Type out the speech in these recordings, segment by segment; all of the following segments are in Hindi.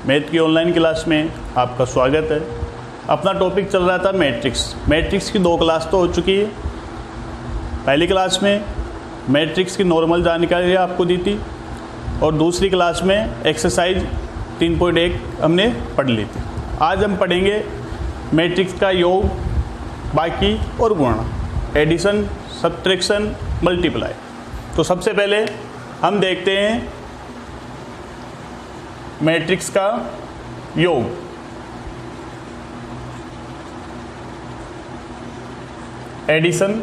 मैथ की ऑनलाइन क्लास में आपका स्वागत है। अपना टॉपिक चल रहा था मैट्रिक्स की 2 क्लास तो हो चुकी है। पहली क्लास में मैट्रिक्स की नॉर्मल जानकारी आपको दी थी और दूसरी क्लास में एक्सरसाइज 3.1 हमने पढ़ ली थी। आज हम पढ़ेंगे मैट्रिक्स का योग, बाकी और गुणा, एडिशन, सब्ट्रैक्शन, मल्टीप्लाई। तो सबसे पहले हम देखते हैं मैट्रिक्स का योग। एडिशन,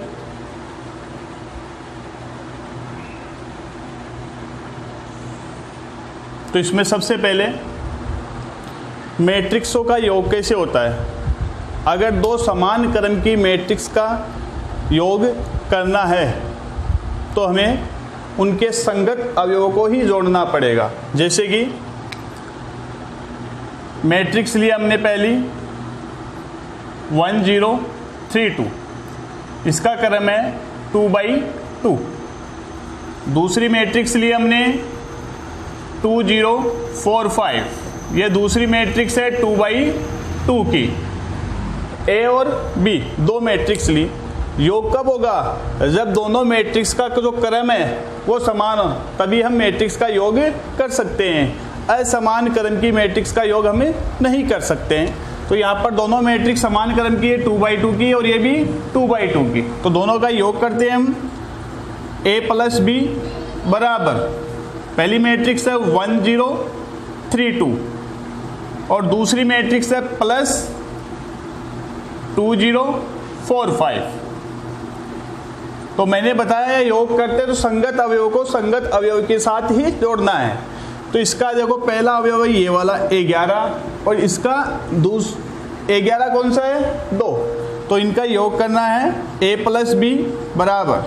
तो इसमें सबसे पहले मैट्रिक्सों का योग कैसे होता है। अगर 2 समान क्रम की मैट्रिक्स का योग करना है तो हमें उनके संगत अवयवों को ही जोड़ना पड़ेगा। जैसे कि मैट्रिक्स लिया हमने पहली 1 0 3 2, इसका क्रम है 2/2। दूसरी मैट्रिक्स ली हमने 2 0 4 5, ये दूसरी मैट्रिक्स है 2/2 की। ए और बी 2 मैट्रिक्स ली। योग कब होगा? जब दोनों मैट्रिक्स का जो क्रम है वो समान हो, तभी हम मैट्रिक्स का योग कर सकते हैं। असमान क्रम की मैट्रिक्स का योग हमें नहीं कर सकते हैं। तो यहाँ पर दोनों मैट्रिक्स समान क्रम की है, 2/2 की, और ये भी 2/2 की। तो दोनों का योग करते हैं हम। a + b बराबर, पहली मैट्रिक्स है 1 0 3 2 और दूसरी मैट्रिक्स है +2 0 4 5। तो मैंने बताया योग करते तो संगत अवयव को संगत अवयव के साथ ही जोड़ना है। तो इसका देखो पहला अवयव है ये वाला 11 और इसका 11 कौन सा है? 2। तो इनका योग करना है। a + b बराबर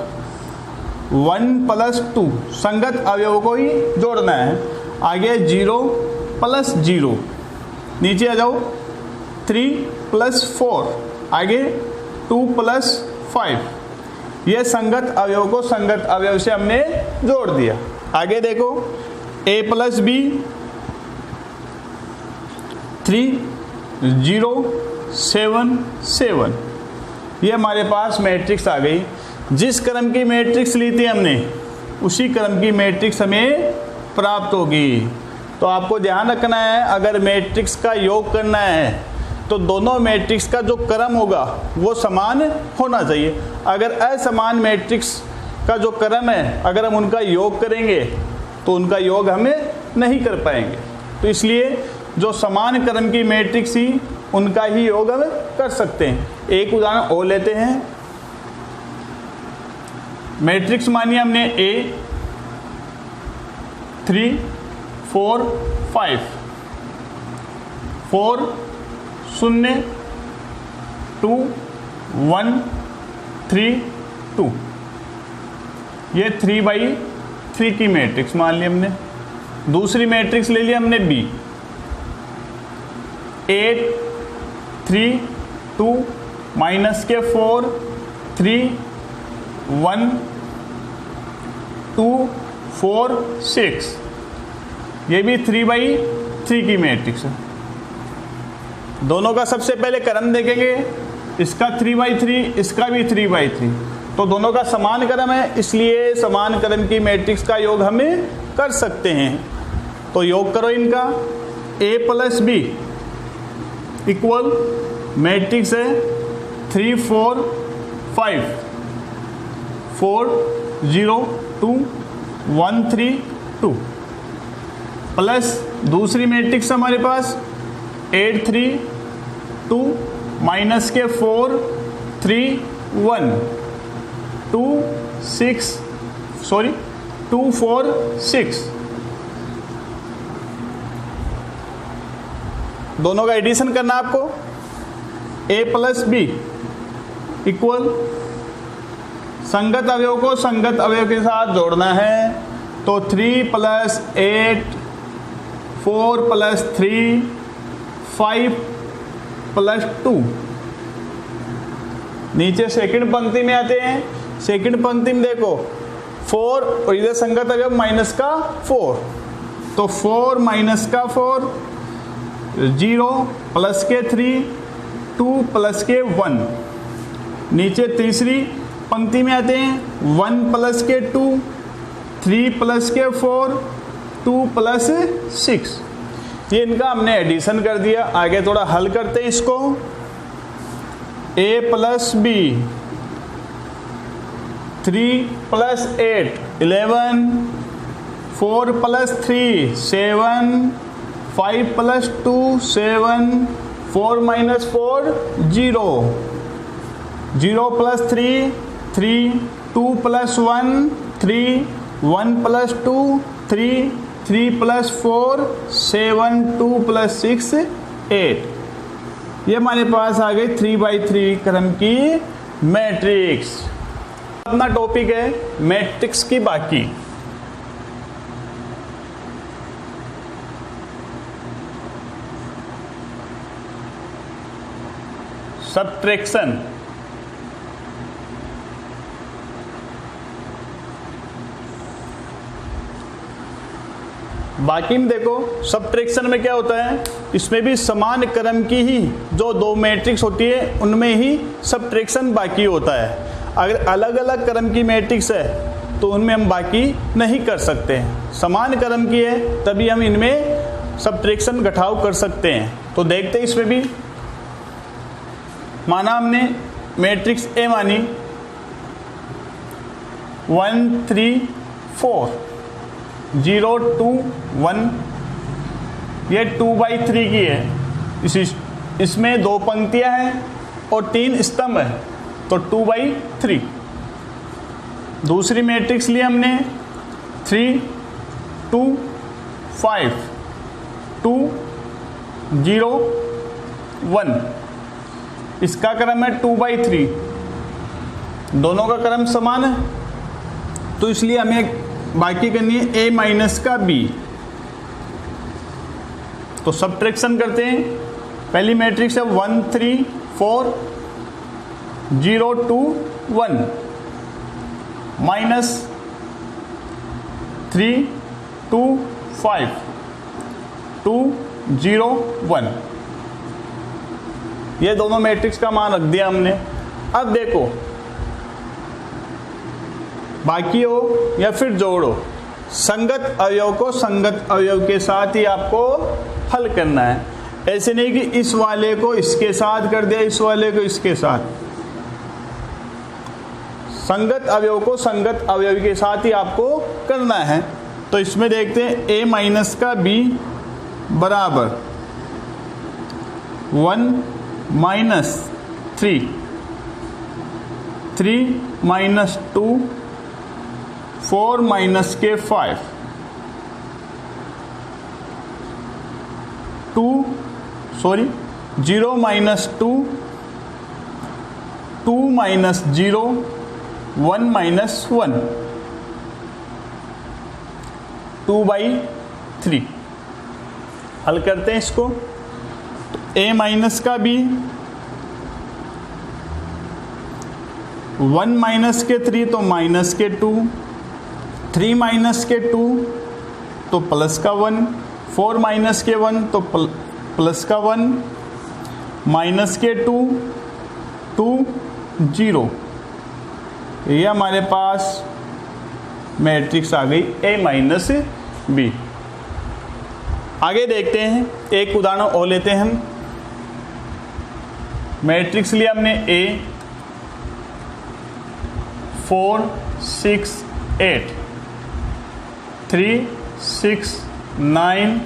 1 + 2, संगत अवयव को ही जोड़ना है। आगे 0 + 0, नीचे आ जाओ 3 + 4, आगे 2 + 5। ये संगत अवयव को संगत अवयव से हमने जोड़ दिया। आगे देखो a + b 3 0 7 7, ये हमारे पास मैट्रिक्स आ गई। जिस क्रम की मैट्रिक्स ली थी हमने उसी क्रम की मैट्रिक्स हमें प्राप्त होगी। तो आपको ध्यान रखना है, अगर मैट्रिक्स का योग करना है तो दोनों मैट्रिक्स का जो क्रम होगा वो समान होना चाहिए। अगर असमान मैट्रिक्स का जो क्रम है, अगर हम उनका योग करेंगे तो उनका योग हमें नहीं कर पाएंगे। तो इसलिए जो समान क्रम की मैट्रिक्स ही उनका ही योग हम कर सकते हैं। एक उदाहरण और लेते हैं। मैट्रिक्स मानिए हमने A 3 4 5 4 0 2 1 3 2, ये 3/3 की मैट्रिक्स मान ली हमने। दूसरी मैट्रिक्स ले लिया हमने B 8 3 2 -4 3 1 2 4 6, ये भी 3/3 की मैट्रिक्स है। दोनों का सबसे पहले क्रम देखेंगे, इसका 3/3, इसका भी 3/3। तो दोनों का समान क्रम है, इसलिए समान क्रम की मैट्रिक्स का योग हमें कर सकते हैं। तो योग करो इनका। a + b इक्वल मैट्रिक्स है 3 4 5 4 0 2 1 3 2 प्लस दूसरी मैट्रिक्स हमारे पास 8 3 2 -4 3 1 2 4 6। दोनों का एडिशन करना आपको। a + b इक्वल संगत अवयव को संगत अवयव के साथ जोड़ना है। तो 3 + 8 4 + 3 5 + 2। नीचे सेकंड पंक्ति में आते हैं। सेकंड पंक्ति में देखो 4 और इधर संगत अवयव -4, तो 4 - 4 0 प्लस के 3, 2 प्लस के 1। नीचे तीसरी पंक्ति में आते हैं 1 प्लस के 2, 3 प्लस के 4, 2 प्लस 6। ये इनका हमने एडिशन कर दिया। आगे थोड़ा हल करते हैं इसको। a plus B, 3 plus 8 11, 4 plus 3 7, 5 plus 2 7, 4 minus 4 0, 0 plus 3 3, 2 plus 1 3, 1 plus 2 3, 3 plus 4 7, 2 plus 6 8। ये हमारे पास आ गई 3x3 क्रम की मैट्रिक्स। अपना टॉपिक है मैट्रिक्स की बाकी। सब्ट्रैक्शन। बाकी में देखो सब्ट्रैक्शन में क्या होता है, इसमें भी समान क्रम की ही जो दो मैट्रिक्स होती है उनमें ही सब्ट्रैक्शन बाकी होता है। अगर अलग अलग क्रम की मैट्रिक्स है तो उनमें हम बाकी नहीं कर सकते हैं। समान क्रम की है तभी हम इनमें सब्ट्रैक्शन घटाव कर सकते हैं। तो देखते हैं इसमें भी। माना हमने मैट्रिक्स ए मानी 1 3 4 0 2 1। ये 2x3 की है। इसमें 2 पंक्तियां हैं और 3 स्तंभ है, तो 2x3। दूसरी मैट्रिक्स ली हमने 3 2 5 2 0 1। इसका क्रम है 2x3। दोनों का क्रम समान है, तो इसलिए हमें बाकी करनी है a माइनस का b। तो सब्ट्रैक्शन करते हैं। पहली मैट्रिक्स है 1 3 4 0 2 1 माइनस 3 2 5 2 0 1। ये दोनों मैट्रिक्स का मान रख दिया हमने। अब देखो बाकी हो या फिर जोड़ो, संगत अवयव को संगत अवयव के साथ ही आपको हल करना है। ऐसे नहीं कि इस वाले को इसके साथ कर दिया, इस वाले को इसके साथ। संगत अवयव को संगत अवयव के साथ ही आपको करना है। तो इसमें देखते हैं a माइनस का b बराबर 1 माइनस 3 3 माइनस 2 4 माइनस के 5 0 माइनस 2 2 माइनस 0 1 माइनस 1 2/3। हल करते हैं इसको। तो a माइनस का b 1 माइनस के 3 तो माइनस के 2, 3 माइनस के 2 तो प्लस का 1, 4 माइनस के 1 तो प्लस का 1, माइनस के 2 2 0। ये हमारे पास मैट्रिक्स आ गई a माइनस b। आगे देखते हैं, एक उदाहरण और लेते हैं हम। मैट्रिक्स लिया हमने a 4 6 8 3 6 9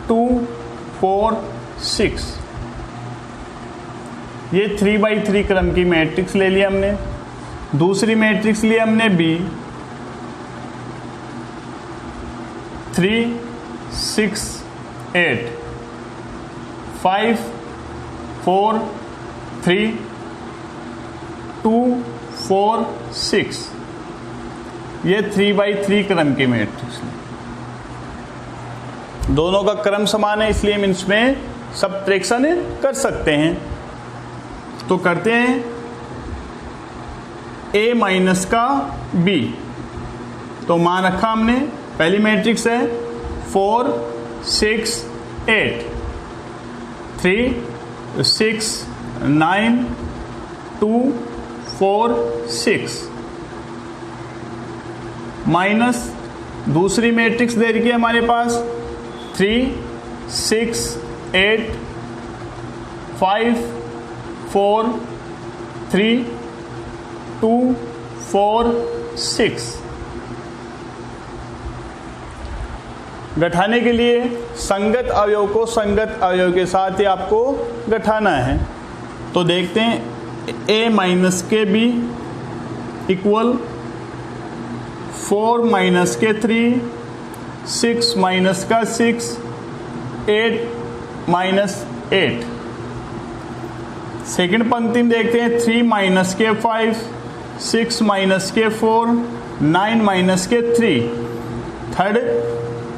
2 4 6। ये 3/3 क्रम की मैट्रिक्स ले लिया हमने। दूसरी मैट्रिक्स ली हमने b 3 6 8 5 4 3 2 4 6। ये 3/3 क्रम की मैट्रिक्स। दोनों का क्रम समान है, इसलिए हम इसमें सब्ट्रैक्शन कर सकते हैं। तो करते हैं a माइनस का b। तो मान रखा हमने। पहली मैट्रिक्स है 4 6 8, 3 6 9 2 4 6 माइनस दूसरी मैट्रिक्स दे रखी है हमारे पास 3 6 8 5 4 3 2 4 6। गठाने के लिए संगत अवयव को संगत अवयव के साथ ही आपको गठाना है। तो देखते हैं a माइनस के बी इक्वल 4 माइनस के 3, 6 माइनस का 6, 8 माइनस 8। सेकेंड पंक्ति में देखते हैं 3 माइनस के 5, 6 माइनस के 4, 9 माइनस के 3। थर्ड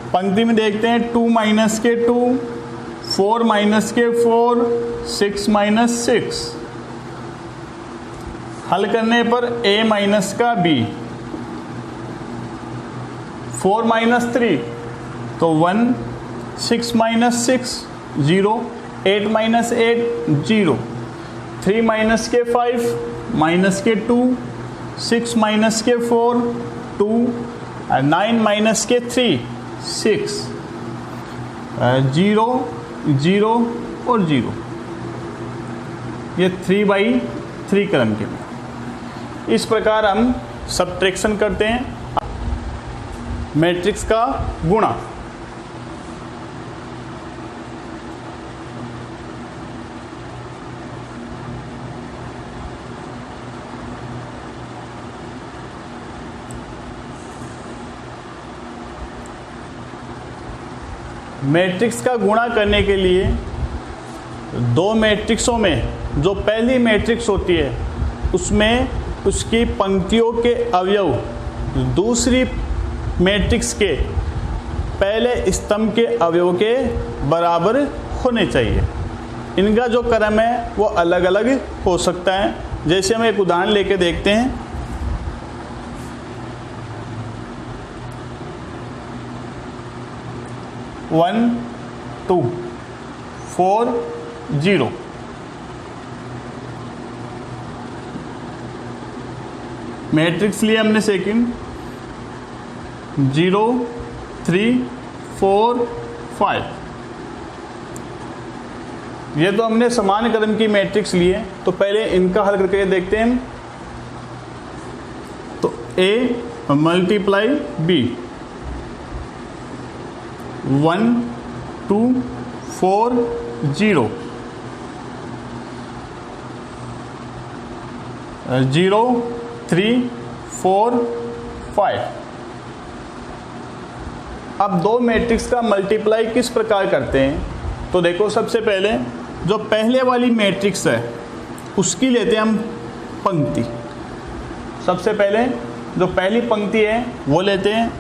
पंक्ति में देखते हैं 2 माइनस के 2, 4 माइनस के 4, 6 माइनस 6। हल करने पर a माइनस का b 4 माइनस 3 तो 1, 6 माइनस 6 0, 8 माइनस 8 0, 3 माइनस के 5 माइनस के 2, 6 माइनस के 4 2, 9 माइनस के 3 6, 0 0 और 0। ये 3/3 क्रम के में। इस प्रकार हम सब्ट्रैक्शन करते हैं मैट्रिक्स का गुणा। मैट्रिक्स का गुणा करने के लिए दो मैट्रिक्सों में जो पहली मैट्रिक्स होती है उसमें उसकी पंक्तियों के अवयव दूसरी मैट्रिक्स के पहले स्तंभ के अवयव के बराबर होने चाहिए। इनका जो क्रम है वो अलग अलग हो सकता है। जैसे हम एक उदाहरण लेके देखते हैं। 1 2 4 0। मैट्रिक्स लिए हमने सेकंड 0 3 4 5। ये तो हमने समान क्रम की मैट्रिक्स लिए, तो पहले इनका हल करके देखते हैं। तो A मल्टीप्लाई B 1 2 4 0 0 3 4 5। अब दो मैट्रिक्स का मल्टीप्लाई किस प्रकार करते हैं? तो देखो, सबसे पहले जो पहले वाली मैट्रिक्स है उसकी लेते हैं हम पंक्ति। सबसे पहले जो पहली पंक्ति है वो लेते हैं,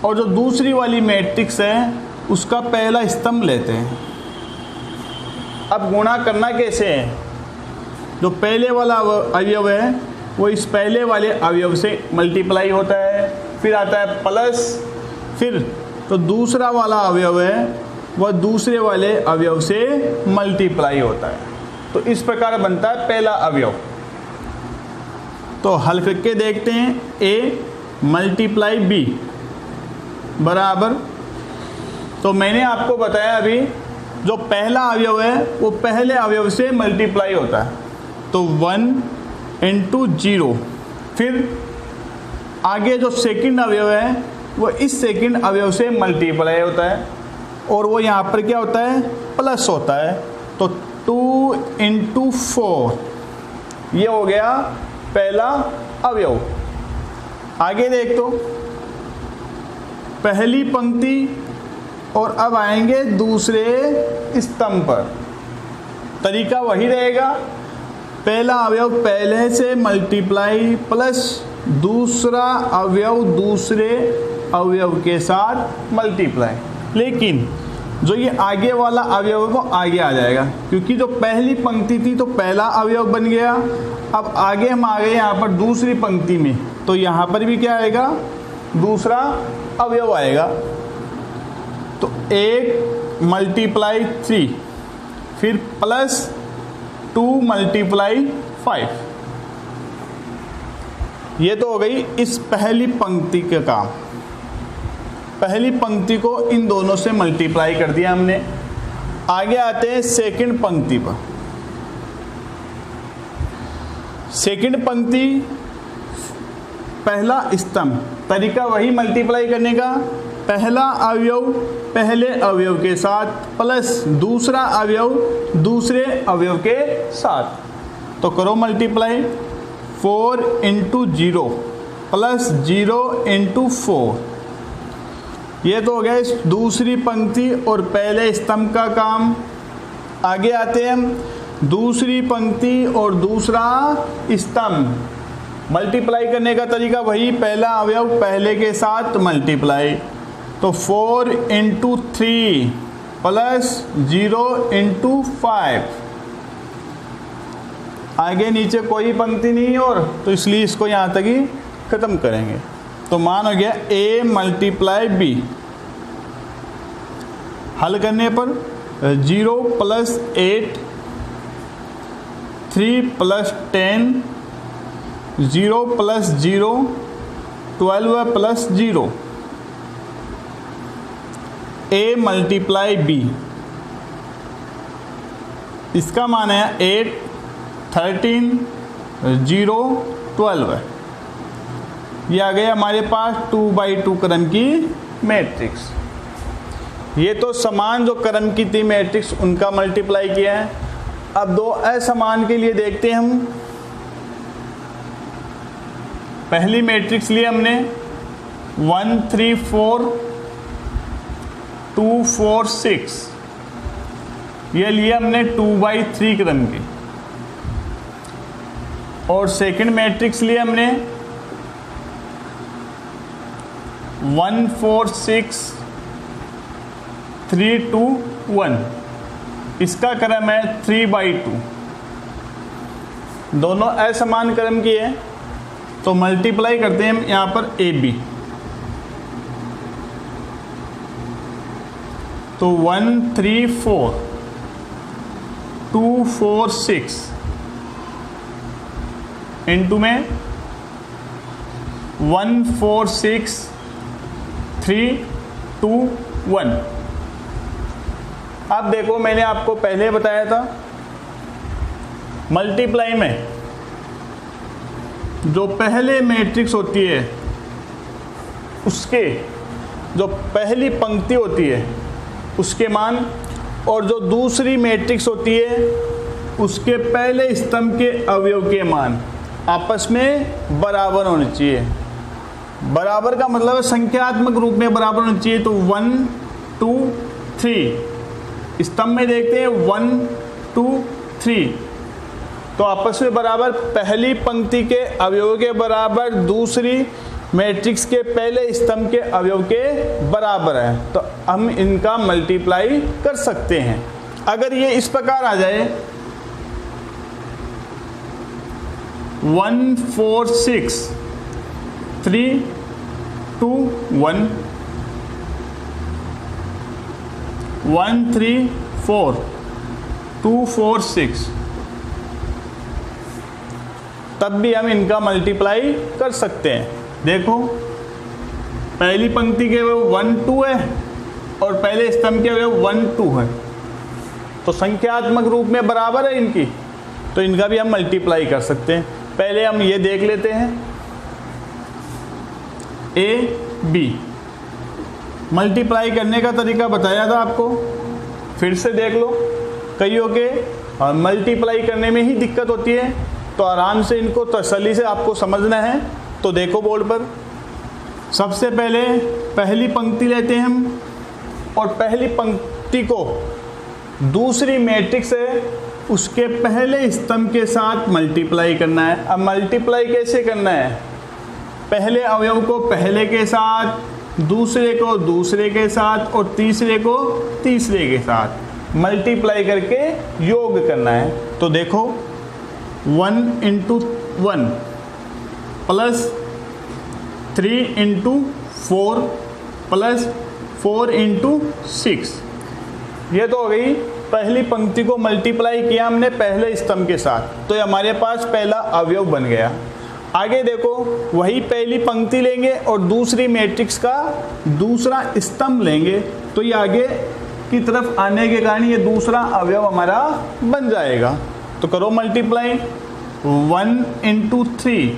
और जो दूसरी वाली मैट्रिक्स है उसका पहला स्तंभ लेते हैं। अब गुणा करना कैसे है? जो पहले वाला अवयव है वो इस पहले वाले अवयव से मल्टीप्लाई होता है, फिर आता है प्लस, फिर तो दूसरा वाला अवयव है वह दूसरे वाले अवयव से मल्टीप्लाई होता है। तो इस प्रकार बनता है पहला अवयव। तो हल करके देखते हैं। A मल्टीप्लाई B बराबर, तो मैंने आपको बताया अभी जो पहला अवयव है वो पहले अवयव से मल्टीप्लाई होता है। तो 1 इंटू 0, फिर आगे जो सेकंड अवयव है वो इस सेकंड अवयव से मल्टीप्लाई होता है, और वो यहाँ पर क्या होता है? प्लस होता है। तो 2 इंटू 4 ये हो गया पहला अवयव। आगे देख, तो पहली पंक्ति और अब आएंगे दूसरे स्तंभ पर। तरीका वही रहेगा, पहला अवयव पहले से मल्टीप्लाई प्लस दूसरा अवयव दूसरे अवयव के साथ मल्टीप्लाई। लेकिन जो ये आगे वाला अवयव है वो आगे आ जाएगा, क्योंकि जो पहली पंक्ति थी तो पहला अवयव बन गया। अब आगे हम आ गए यहाँ पर दूसरी पंक्ति में, तो यहाँ पर भी क्या आएगा? दूसरा अवयव आएगा। तो 1 मल्टीप्लाई 3, फिर प्लस 2 मल्टीप्लाई 5। ये तो हो गई इस पहली पंक्ति का काम। पहली पंक्ति को इन दोनों से मल्टीप्लाई कर दिया हमने। आगे आते हैं सेकंड पंक्ति पर। सेकंड पंक्ति पहला स्तंभ, तरीका वही मल्टीप्लाई करने का, पहला अवयव पहले अवयव के साथ प्लस दूसरा अवयव दूसरे अवयव के साथ। तो करो मल्टीप्लाई, 4 × 0 प्लस 0 × 4। ये तो हो गया इस दूसरी पंक्ति और पहले स्तंभ का काम। आगे आते हैं हम दूसरी पंक्ति और दूसरा स्तंभ। मल्टीप्लाई करने का तरीका वही, पहला अवयव पहले के साथ मल्टीप्लाई। तो 4 × 3 प्लस 0 × 5। आगे नीचे कोई पंक्ति नहीं और, तो इसलिए इसको यहाँ तक ही खत्म करेंगे। तो मान हो गया A मल्टीप्लाई B। हल करने पर 0 + 8, 3 + 10, 0 + 0, 12 + 0। A मल्टीप्लाई B, इसका मान है 8, 13, 0, 12। ये आ गया हमारे पास 2x2 क्रम की मैट्रिक्स। ये तो समान जो क्रम की थी मैट्रिक्स उनका मल्टीप्लाई किया है। अब दो असमान के लिए देखते हैं हम। पहली मैट्रिक्स ली हमने 1 3 4 2 4 6, ये लिया हमने 2x3 क्रम की। और सेकंड मैट्रिक्स लिए हमने 1 4 6 3 2 1, इसका क्रम है 3/2। दोनों असमान क्रम की है, तो मल्टीप्लाई करते हैं हम यहाँ पर AB। तो 1 3 4 2 4 6 इंटू में 1 4 6 3 2 1। अब देखो, मैंने आपको पहले बताया था मल्टीप्लाई में जो पहले मैट्रिक्स होती है उसके जो पहली पंक्ति होती है उसके मान, और जो दूसरी मैट्रिक्स होती है उसके पहले स्तंभ के अवयव के मान आपस में बराबर होने चाहिए। बराबर का मतलब है संख्यात्मक रूप में बराबर होना चाहिए। तो 1 2 3 स्तंभ में देखते हैं 1 2 3, तो आपस में बराबर, पहली पंक्ति के अवयव के बराबर दूसरी मैट्रिक्स के पहले स्तंभ के अवयव के बराबर है। तो हम इनका मल्टीप्लाई कर सकते हैं। अगर ये इस प्रकार आ जाए 1 4 6 3 2 1, 1 3 4 2 4 6, तब भी हम इनका मल्टीप्लाई कर सकते हैं। देखो, पहली पंक्ति के वो 1 2 है और पहले स्तंभ के वो 1 2 है, तो संख्यात्मक रूप में बराबर है इनकी, तो इनका भी हम मल्टीप्लाई कर सकते हैं। पहले हम ये देख लेते हैं A B। मल्टीप्लाई करने का तरीका बताया था आपको, फिर से देख लो। कईयों के और मल्टीप्लाई करने में ही दिक्कत होती है, तो आराम से इनको तसल्ली से आपको समझना है। तो देखो बोर्ड पर, सबसे पहले पहली पंक्ति लेते हैं हम, और पहली पंक्ति को दूसरी मैट्रिक्स है उसके पहले स्तंभ के साथ मल्टीप्लाई करना है। अब मल्टीप्लाई कैसे करना है? पहले अवयव को पहले के साथ, दूसरे को दूसरे के साथ और तीसरे को तीसरे के साथ मल्टीप्लाई करके योग करना है। तो देखो 1 × 1 प्लस 3 × 4 प्लस 4 इंटू 6। ये तो हो गई पहली पंक्ति को मल्टीप्लाई किया हमने पहले स्तंभ के साथ, तो ये हमारे पास पहला अवयव बन गया। आगे देखो, वही पहली पंक्ति लेंगे और दूसरी मैट्रिक्स का दूसरा स्तंभ लेंगे, तो ये आगे की तरफ आने के कारण ये दूसरा अवयव हमारा बन जाएगा। तो करो multiply, 1 into 3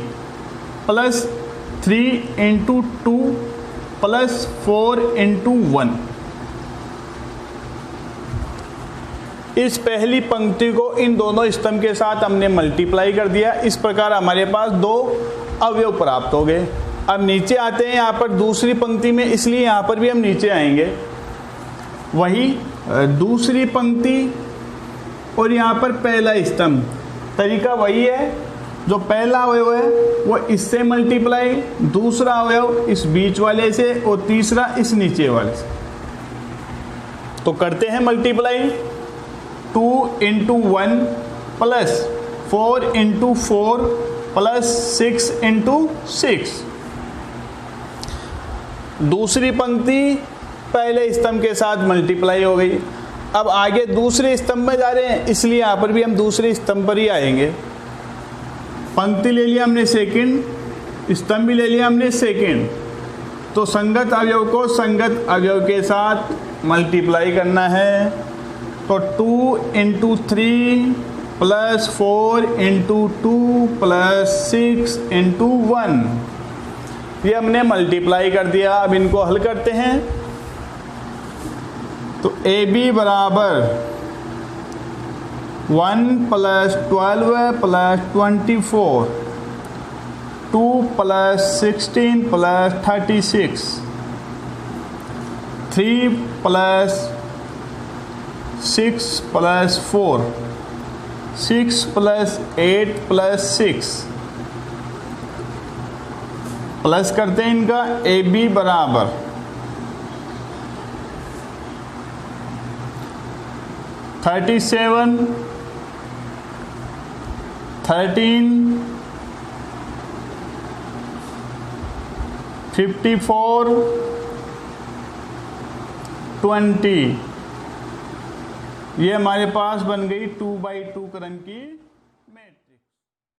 plus 3 into 2 plus 4 into 1। इस पहली पंक्ति को इन दोनों स्तंभ के साथ हमने मल्टीप्लाई कर दिया। इस प्रकार हमारे पास दो अवयव प्राप्त हो गए। अब नीचे आते हैं यहाँ पर दूसरी पंक्ति में, इसलिए यहाँ पर भी हम नीचे आएंगे। वही दूसरी पंक्ति और यहाँ पर पहला स्तंभ, तरीका वही है। जो पहला अवयव है वो इससे मल्टीप्लाई, दूसरा अवयव इस बीच वाले से और तीसरा इस नीचे वाले से। तो करते हैं multiply, 2 into 1 plus 4 into 4 plus 6 into 6। दूसरी पंक्ति पहले स्तंभ के साथ मल्टीप्लाई हो गई। अब आगे दूसरे स्तंभ में जा रहे हैं, इसलिए यहाँ पर भी हम दूसरे स्तंभ पर ही आएंगे। पंक्ति ले लिया हमने सेकंड, स्तंभ भी ले लिया हमने सेकंड, तो संगत अवयव को संगत अवयव के साथ मल्टीप्लाई करना है। तो 2 into 3 plus 4 into 2 plus 6 into 1, ये हमने मल्टीप्लाई कर दिया। अब इनको हल करते हैं। तो ए बी बराबर 1 plus 12 plus 24, 2 plus 16 plus 36, 3 plus 6 plus 4, 6 plus 8 plus 6, plus करते हैं इनका। ए बी बराबर 37, 13, 54, 20। ये हमारे पास बन गई 2/2 क्रम की